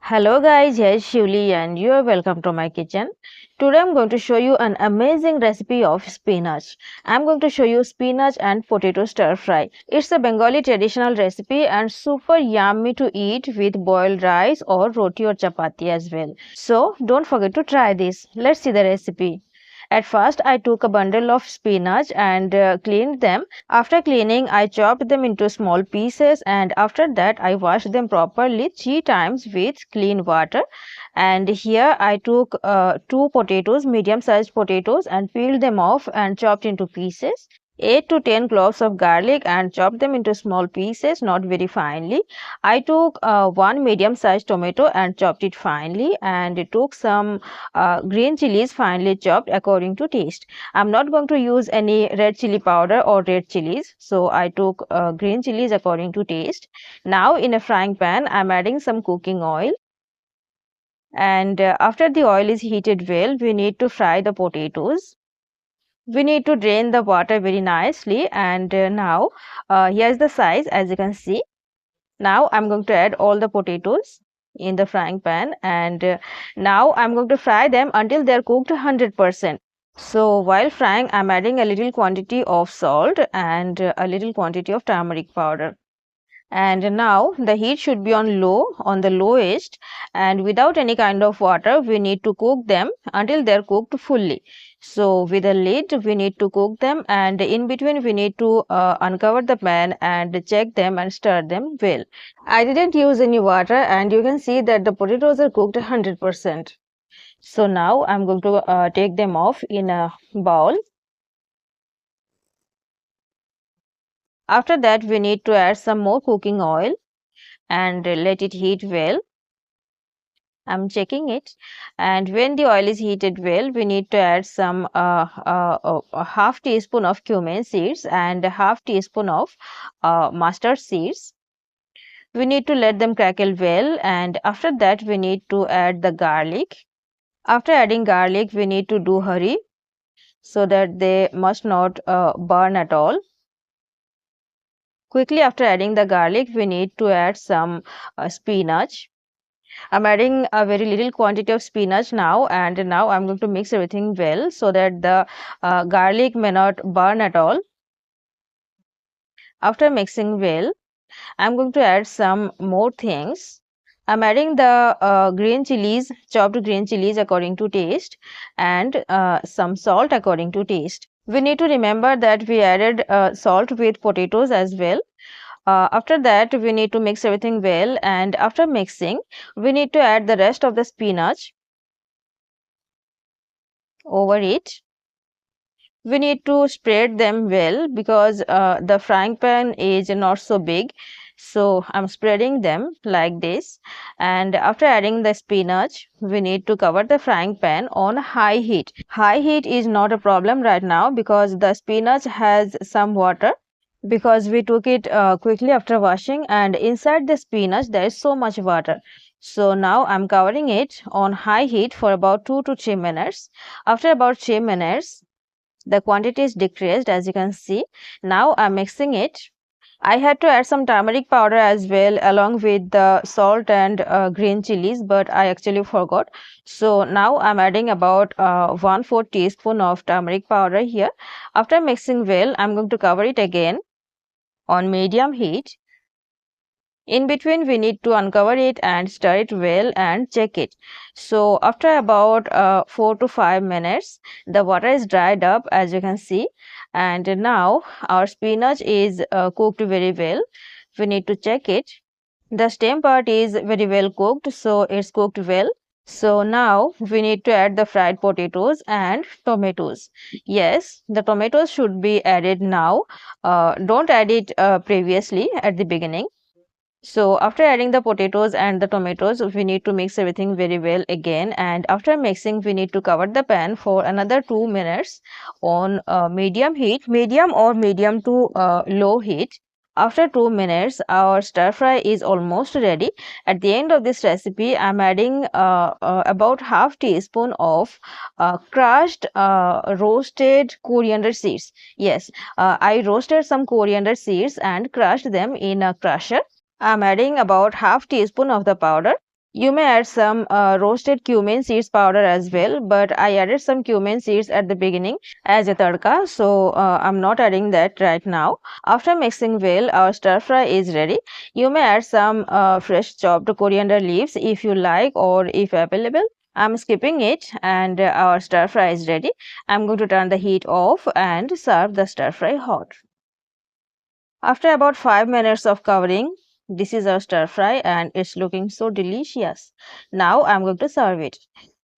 Hello guys, here's Shivli and you are welcome to my kitchen. Today I'm going to show you an amazing recipe of spinach. I'm going to show you spinach and potato stir fry. It's a Bengali traditional recipe and super yummy to eat with boiled rice or roti or chapati as well. So don't forget to try this. Let's see the recipe. At first, I took a bundle of spinach and cleaned them. After cleaning, I chopped them into small pieces and after that, I washed them properly 3 times with clean water. And here I took two potatoes, medium-sized potatoes, and peeled them off and chopped into pieces. 8 to 10 cloves of garlic and chopped them into small pieces, not very finely. I took one medium-sized tomato and chopped it finely, and took some green chilies finely chopped according to taste. I'm not going to use any red chili powder or red chilies, so I took green chilies according to taste. Now in a frying pan, I'm adding some cooking oil, and after the oil is heated well, we need to fry the potatoes. We need to drain the water very nicely, and now here's the size as you can see. Now I'm going to add all the potatoes in the frying pan, and now I'm going to fry them until they're cooked 100%. So while frying, I'm adding a little quantity of salt and a little quantity of turmeric powder. And now the heat should be on the lowest, and without any kind of water we need to cook them until they're cooked fully. So with a lid we need to cook them, and in between we need to uncover the pan and check them and stir them well. I didn't use any water and you can see that the potatoes are cooked 100%. So now I'm going to take them off in a bowl. After that we need to add some more cooking oil and let it heat well. I'm checking it, and when the oil is heated well, we need to add some a half teaspoon of cumin seeds and a half teaspoon of mustard seeds. We need to let them crackle well, and after that we need to add the garlic. After adding garlic, we need to do hurry so that they must not burn at all. Quickly after adding the garlic, we need to add some spinach. I'm adding a very little quantity of spinach now, and now I'm going to mix everything well so that the garlic may not burn at all. After mixing well, I'm going to add some more things. I'm adding the green chilies, chopped green chilies according to taste, and some salt according to taste. We need to remember that we added salt with potatoes as well. After that, we need to mix everything well, and after mixing, we need to add the rest of the spinach over it. We need to spread them well because the frying pan is not so big. So I'm spreading them like this, and after adding the spinach, we need to cover the frying pan on high heat. High heat is not a problem right now because the spinach has some water, because we took it quickly after washing, and inside the spinach there is so much water. So now I'm covering it on high heat for about 2 to 3 minutes. After about 3 minutes, the quantity is decreased as you can see. Now I'm mixing it. I had to add some turmeric powder as well along with the salt and green chilies, but I actually forgot. So now I'm adding about 1/4 teaspoon of turmeric powder here. After mixing well, I'm going to cover it again on medium heat. In between, we need to uncover it and stir it well and check it. So after about 4 to 5 minutes, the water is dried up as you can see, and now our spinach is cooked very well. We need to check it. The stem part is very well cooked, so it's cooked well. So now we need to add the fried potatoes and tomatoes. Yes, the tomatoes should be added now. Don't add it previously at the beginning. So after adding the potatoes and the tomatoes, we need to mix everything very well again, and after mixing we need to cover the pan for another 2 minutes on medium heat, medium or medium to low heat. After 2 minutes, our stir fry is almost ready. At the end of this recipe, I'm adding about half teaspoon of crushed roasted coriander seeds. Yes, I roasted some coriander seeds and crushed them in a crusher. I'm adding about half teaspoon of the powder. You may add some roasted cumin seeds powder as well, but I added some cumin seeds at the beginning as a tadka, so I'm not adding that right now. After mixing well, our stir fry is ready. You may add some fresh chopped coriander leaves if you like or if available. I'm skipping it and our stir fry is ready. I'm going to turn the heat off and serve the stir fry hot. After about 5 minutes of covering, this is our stir fry and it's looking so delicious. Now I'm going to serve it.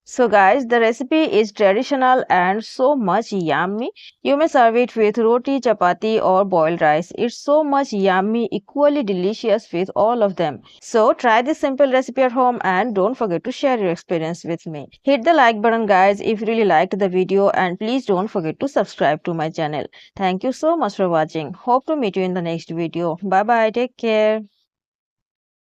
So guys, the recipe is traditional and so much yummy. You may serve it with roti, chapati or boiled rice. It's so much yummy, equally delicious with all of them. So try this simple recipe at home and don't forget to share your experience with me. Hit the like button guys if you really liked the video and please don't forget to subscribe to my channel. Thank you so much for watching. Hope to meet you in the next video. Bye bye. Take care.